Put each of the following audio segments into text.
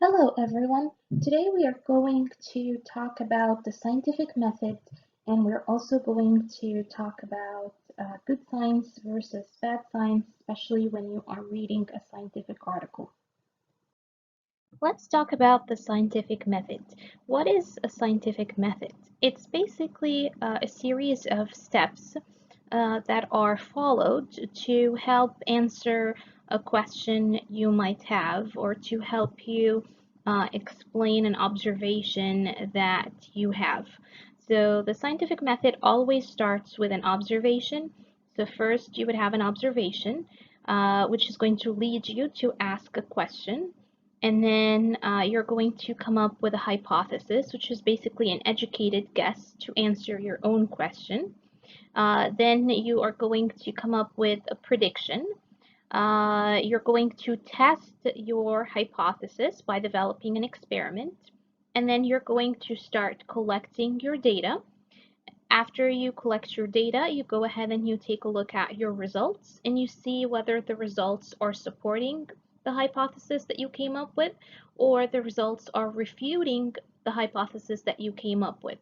Hello everyone. Today we are going to talk about the scientific method, and we're also going to talk about good science versus bad science, especially when you are reading a scientific article. Let's talk about the scientific method. What is a scientific method? It's basically a series of steps that are followed to help answer a question you might have or to help you explain an observation that you have. So the scientific method always starts with an observation. So first you would have an observation, which is going to lead you to ask a question. And then you're going to come up with a hypothesis, which is basically an educated guess to answer your own question. Then you are going to come up with a prediction. You're going to test your hypothesis by developing an experiment. And then you're going to start collecting your data. After you collect your data, you go ahead and you take a look at your results and you see whether the results are supporting the hypothesis that you came up with or the results are refuting the hypothesis that you came up with.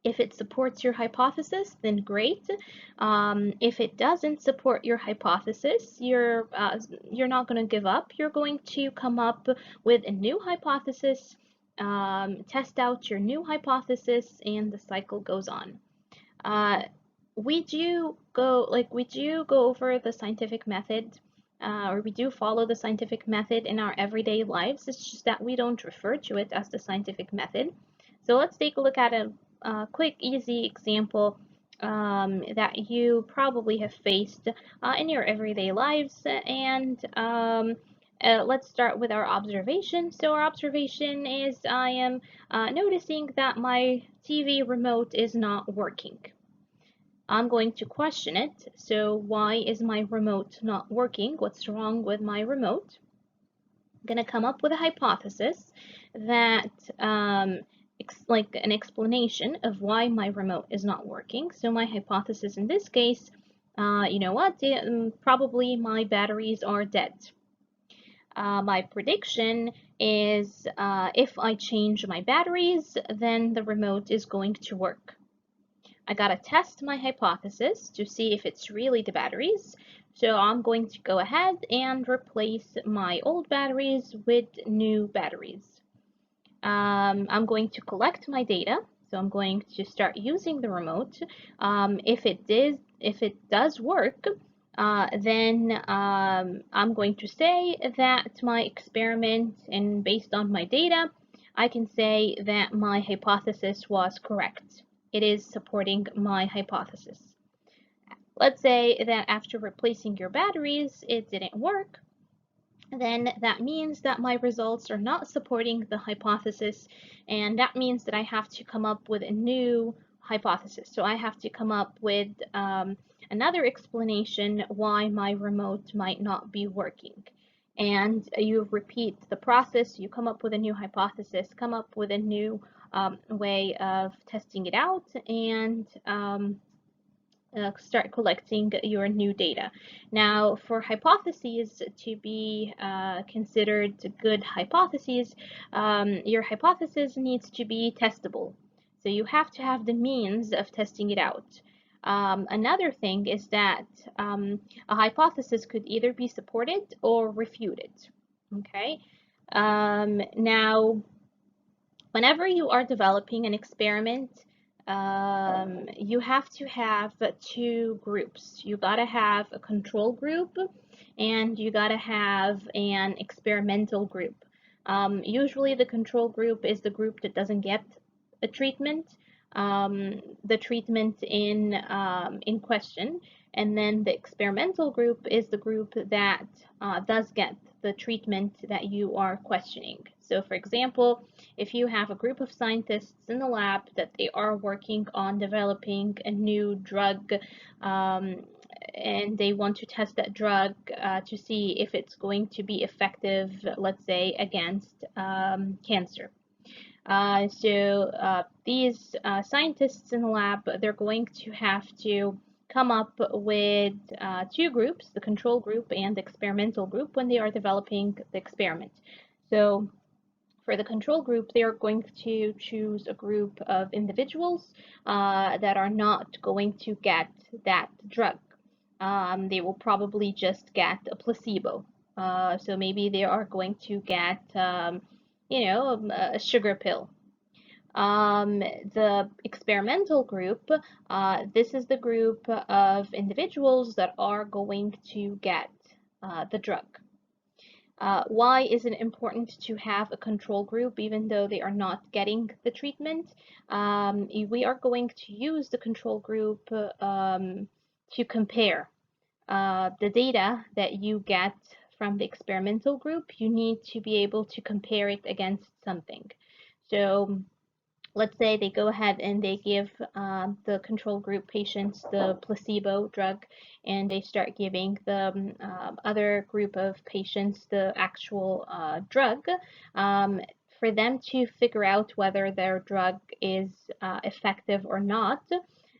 If it supports your hypothesis, then great. If it doesn't support your hypothesis, you're not going to give up. You're going to come up with a new hypothesis, test out your new hypothesis, and the cycle goes on. Uh, we do go over the scientific method, or we do follow the scientific method in our everyday lives. It's just that we don't refer to it as the scientific method. So let's take a look at a quick, easy example that you probably have faced in your everyday lives. And let's start with our observation. So our observation is I am noticing that my TV remote is not working. I'm going to question it. So why is my remote not working? What's wrong with my remote? I'm going to come up with a hypothesis that like an explanation of why my remote is not working. So my hypothesis in this case, you know what, probably my batteries are dead. My prediction is if I change my batteries, then the remote is going to work. I gotta test my hypothesis to see if it's really the batteries. So I'm going to go ahead and replace my old batteries with new batteries. I'm going to collect my data. So I'm going to start using the remote. If it does work, then I'm going to say that my experiment, and based on my data, I can say that my hypothesis was correct. It is supporting my hypothesis. Let's say that after replacing your batteries, it didn't work, then that means that my results are not supporting the hypothesis, and that means that I have to come up with a new hypothesis. So I have to come up with another explanation why my remote might not be working. And you repeat the process, you come up with a new hypothesis, come up with a new way of testing it out, and start collecting your new data. Now, for hypotheses to be considered good hypotheses, your hypothesis needs to be testable. So you have to have the means of testing it out. Another thing is that a hypothesis could either be supported or refuted. Okay. Now, whenever you are developing an experiment, you have to have two groups. You gotta have a control group and you gotta have an experimental group. Usually the control group is the group that doesn't get a treatment, the treatment in question, and then the experimental group is the group that does get the treatment that you are questioning. So for example, if you have a group of scientists in the lab that they are working on developing a new drug, and they want to test that drug to see if it's going to be effective, let's say, against cancer. These scientists in the lab, they're going to have to come up with two groups, the control group and the experimental group, when they are developing the experiment. So for the control group, they are going to choose a group of individuals that are not going to get that drug. They will probably just get a placebo. So maybe they are going to get, a sugar pill. The experimental group, this is the group of individuals that are going to get the drug. Why is it important to have a control group even though they are not getting the treatment? We are going to use the control group to compare the data that you get from the experimental group. You need to be able to compare it against something. So let's say they go ahead and they give the control group patients the placebo drug, and they start giving the other group of patients the actual drug. For them to figure out whether their drug is effective or not,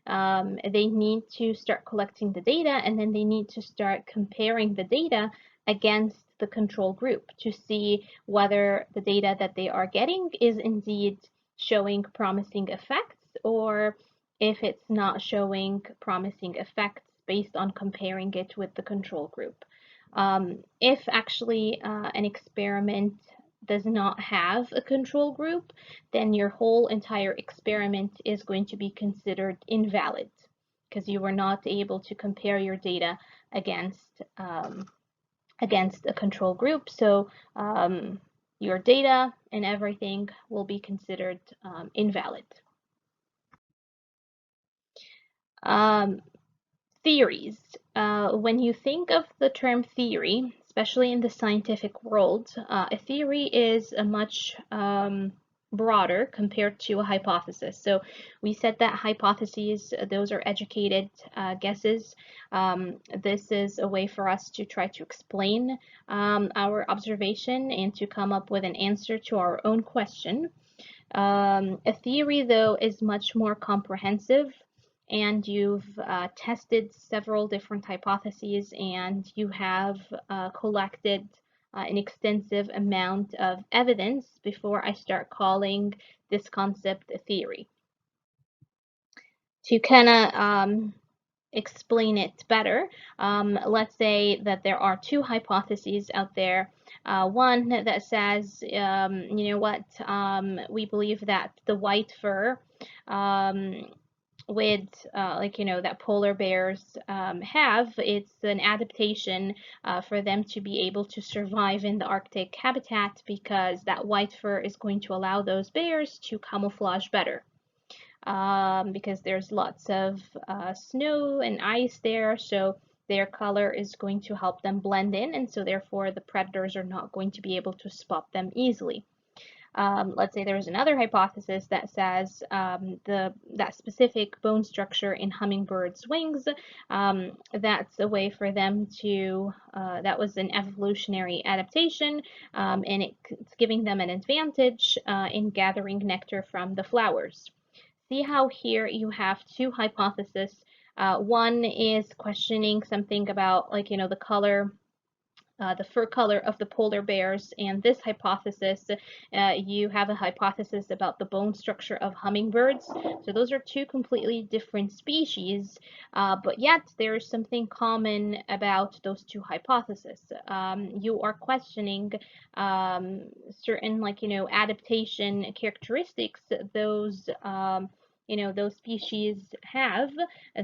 they need to start collecting the data, and then they need to start comparing the data against the control group to see whether the data that they are getting is indeed showing promising effects, or if it's not showing promising effects based on comparing it with the control group. If actually an experiment does not have a control group, then your whole entire experiment is going to be considered invalid because you were not able to compare your data against a control group. So your data and everything will be considered invalid. Theories. When you think of the term theory, especially in the scientific world, a theory is a much broader compared to a hypothesis. So we said that hypotheses, those are educated guesses. This is a way for us to try to explain our observation and to come up with an answer to our own question. A theory, though, is much more comprehensive, and you've tested several different hypotheses, and you have collected an extensive amount of evidence before I start calling this concept a theory. To kind of explain it better, let's say that there are two hypotheses out there. One that says, you know what, we believe that the white fur with that polar bears have, it's an adaptation for them to be able to survive in the Arctic habitat, because that white fur is going to allow those bears to camouflage better. Because there's lots of snow and ice there, so their color is going to help them blend in, and so therefore the predators are not going to be able to spot them easily. Let's say there's another hypothesis that says that specific bone structure in hummingbirds' wings, that's a way for them to, that was an evolutionary adaptation, and it's giving them an advantage in gathering nectar from the flowers. See how here you have two hypotheses. One is questioning something about, the color, the fur color of the polar bears, and this hypothesis, you have a hypothesis about the bone structure of hummingbirds. So those are two completely different species, but yet there is something common about those two hypotheses. You are questioning certain, adaptation characteristics those those species have,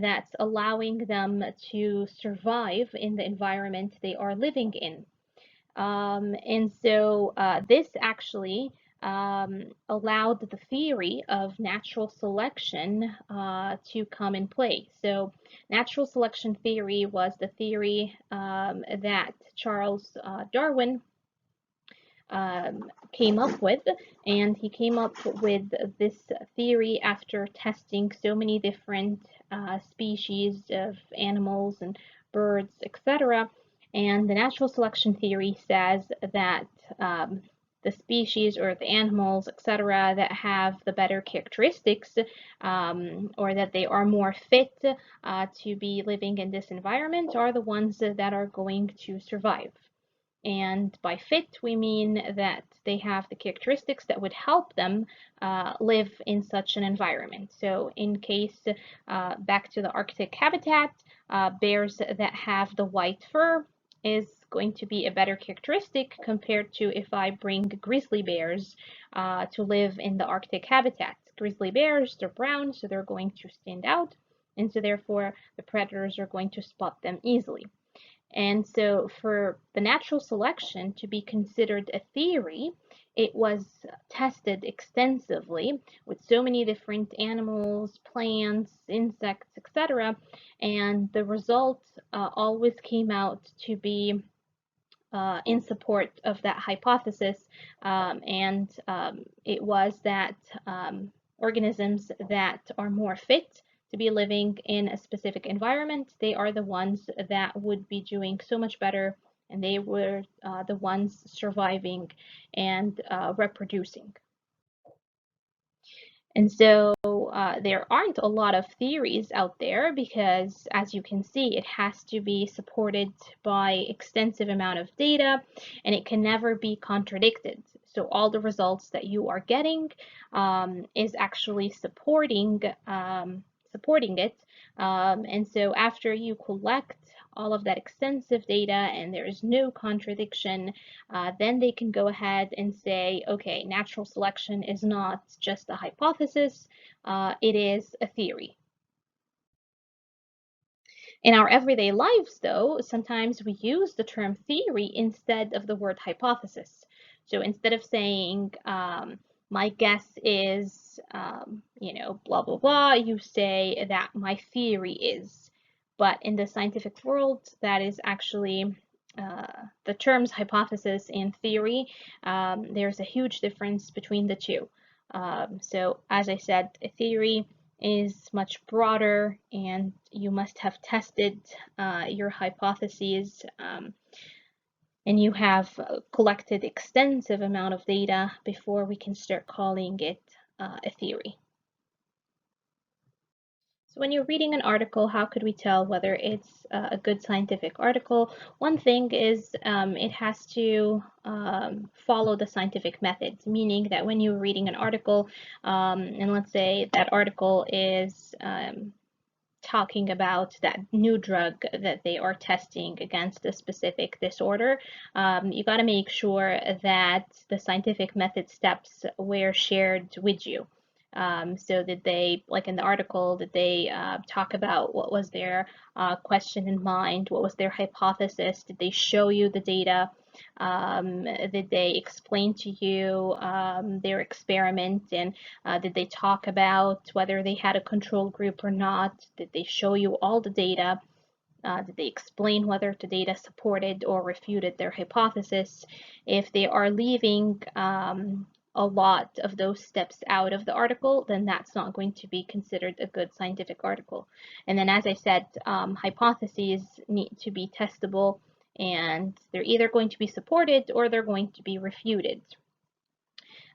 that's allowing them to survive in the environment they are living in. And so this actually allowed the theory of natural selection to come in play. So natural selection theory was the theory that Charles Darwin came up with, and he came up with this theory after testing so many different species of animals and birds, etc. And the natural selection theory says that the species or the animals, etc., that have the better characteristics, or that they are more fit to be living in this environment, are the ones that are going to survive. And by fit, we mean that they have the characteristics that would help them live in such an environment. So in case, back to the Arctic habitat, bears that have the white fur is going to be a better characteristic compared to if I bring grizzly bears to live in the Arctic habitat. Grizzly bears, they're brown, so they're going to stand out, and so therefore the predators are going to spot them easily. And so for the natural selection to be considered a theory, it was tested extensively with so many different animals, plants, insects, etc. And the result always came out to be in support of that hypothesis, and it was that organisms that are more fit to be living in a specific environment, they are the ones that would be doing so much better, and they were the ones surviving and reproducing. And so there aren't a lot of theories out there because, as you can see, it has to be supported by extensive amount of data, and it can never be contradicted. So all the results that you are getting is actually supporting it. And so after you collect all of that extensive data and there is no contradiction, then they can go ahead and say, okay, natural selection is not just a hypothesis, it is a theory. In our everyday lives, though, sometimes we use the term theory instead of the word hypothesis. So instead of saying, my guess is, blah, blah, blah, you say that my theory is. But in the scientific world, that is actually the terms hypothesis and theory. There's a huge difference between the two. So as I said, a theory is much broader, and you must have tested your hypotheses, and you have collected extensive amount of data before we can start calling it a theory. So when you're reading an article, how could we tell whether it's a good scientific article? One thing is it has to follow the scientific methods, meaning that when you're reading an article, and let's say that article is talking about that new drug that they are testing against a specific disorder, you got to make sure that the scientific method steps were shared with you. So did they, like in the article, did they talk about what was their question in mind? What was their hypothesis? Did they show you the data? Did they explain to you their experiment? And did they talk about whether they had a control group or not? Did they show you all the data? Did they explain whether the data supported or refuted their hypothesis? If they are leaving a lot of those steps out of the article, then that's not going to be considered a good scientific article. And then, as I said, hypotheses need to be testable, and they're either going to be supported or they're going to be refuted.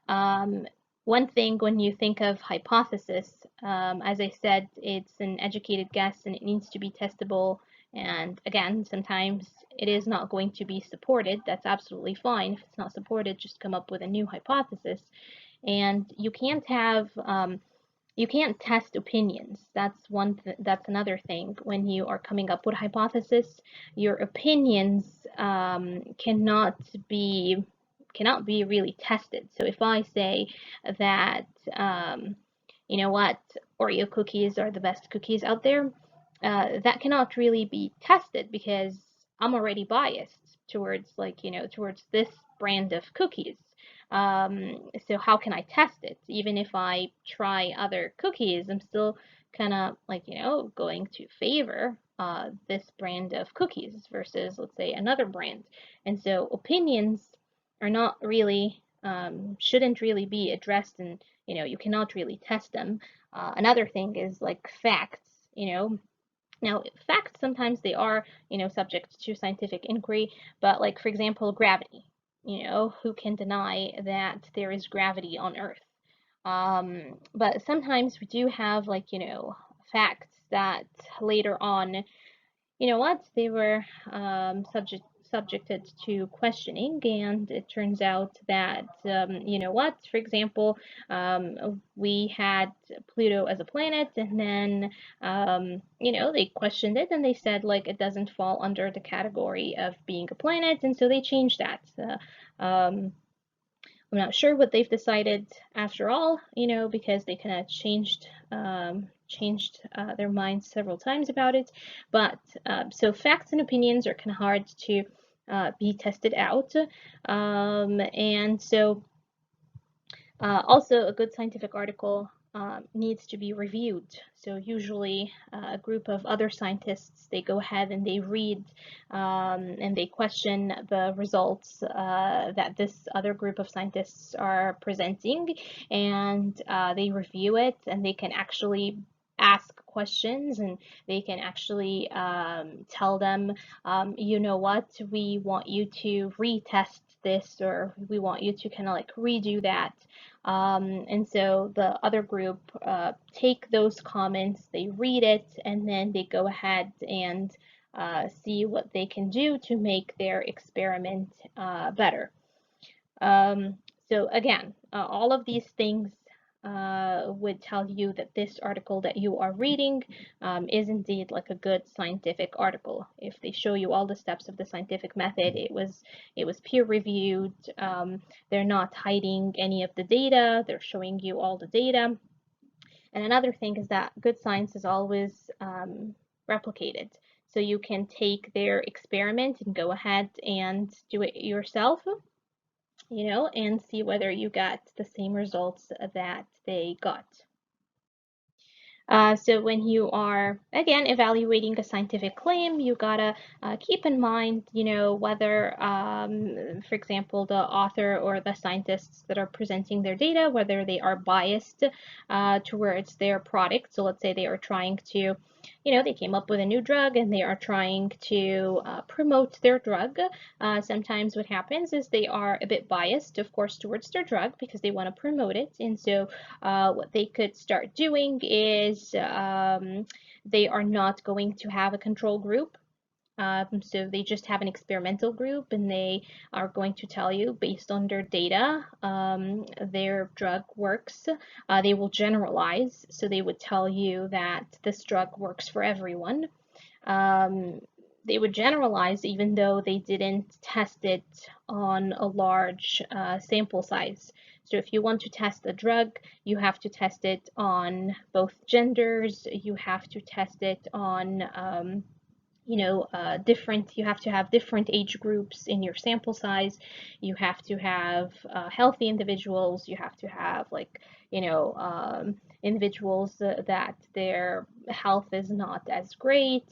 One thing when you think of hypothesis, as I said, it's an educated guess and it needs to be testable. And again, sometimes it is not going to be supported. That's absolutely fine. If it's not supported, just come up with a new hypothesis. And you can't have, you can't test opinions. That's another thing. When you are coming up with a hypothesis, your opinions cannot be really tested. So if I say that, you know what, Oreo cookies are the best cookies out there, that cannot really be tested because I'm already biased towards, like, towards this brand of cookies. So how can I test it? Even if I try other cookies, I'm still kind of like, going to favor this brand of cookies versus, let's say, another brand. And so opinions are not really, shouldn't really be addressed, and you cannot really test them. Another thing is like facts. Now, facts sometimes they are, subject to scientific inquiry, but like, for example, gravity. Who can deny that there is gravity on Earth? But sometimes we do have, like, facts that later on, they were subjected to questioning, and it turns out that, you know what, for example, we had Pluto as a planet, and then, you know, they questioned it and they said, like, it doesn't fall under the category of being a planet, and so they changed that. I'm not sure what they've decided after all, you know, because they kind of changed their minds several times about it. But so facts and opinions are kind of hard to be tested out, and so also a good scientific article needs to be reviewed. So usually a group of other scientists, they go ahead and they read and they question the results that this other group of scientists are presenting, and they review it, and they can actually ask questions, and they can actually tell them, you know what, we want you to retest this, or we want you to kind of like redo that. And so the other group take those comments, they read it, and then they go ahead and see what they can do to make their experiment better. So again, all of these things would tell you that this article that you are reading is indeed like a good scientific article. If they show you all the steps of the scientific method, it was peer reviewed, they're not hiding any of the data, they're showing you all the data. And another thing is that good science is always replicated. So you can take their experiment and go ahead and do it yourself, you know, and see whether you got the same results that they got. So when you are, again, evaluating a scientific claim, you gotta keep in mind, you know, whether, for example, the author or the scientists that are presenting their data, whether they are biased towards their product. So let's say they are trying to, you know, they came up with a new drug and they are trying to promote their drug. Sometimes what happens is they are a bit biased, of course, towards their drug because they want to promote it. And so what they could start doing is they are not going to have a control group. So they just have an experimental group, and they are going to tell you based on their data their drug works. They will generalize, so they would tell you that this drug works for everyone. They would generalize even though they didn't test it on a large sample size. So if you want to test a drug, you have to test it on both genders, you have to test it on you know, you have to have different age groups in your sample size. You have to have healthy individuals. You have to have, like, you know, individuals that their health is not as great,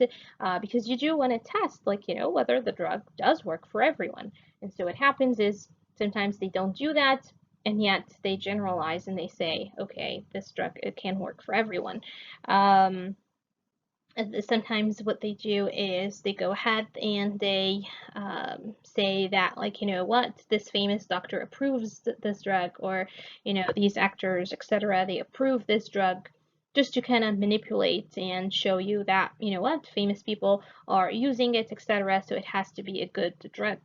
because you do want to test, like, you know, whether the drug does work for everyone. And so what happens is sometimes they don't do that, and yet they generalize and they say, okay, this drug, it can work for everyone. Sometimes what they do is they go ahead and they say that, like, you know what, this famous doctor approves this drug, or, you know, these actors, etc., they approve this drug, just to kind of manipulate and show you that, you know what, famous people are using it, etc., so it has to be a good drug.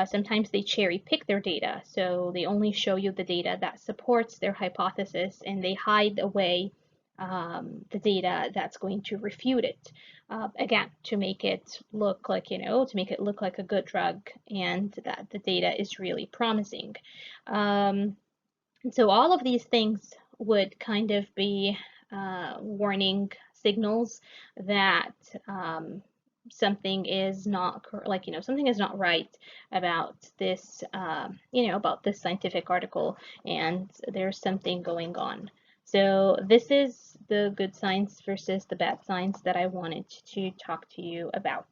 Sometimes they cherry pick their data, so they only show you the data that supports their hypothesis, and they hide away the data that's going to refute it. Again, to make it look like, you know, to make it look like a good drug and that the data is really promising. So all of these things would kind of be warning signals that something is not, like, you know, something is not right about this, you know, about this scientific article, and there's something going on. So this is the good science versus the bad science that I wanted to talk to you about.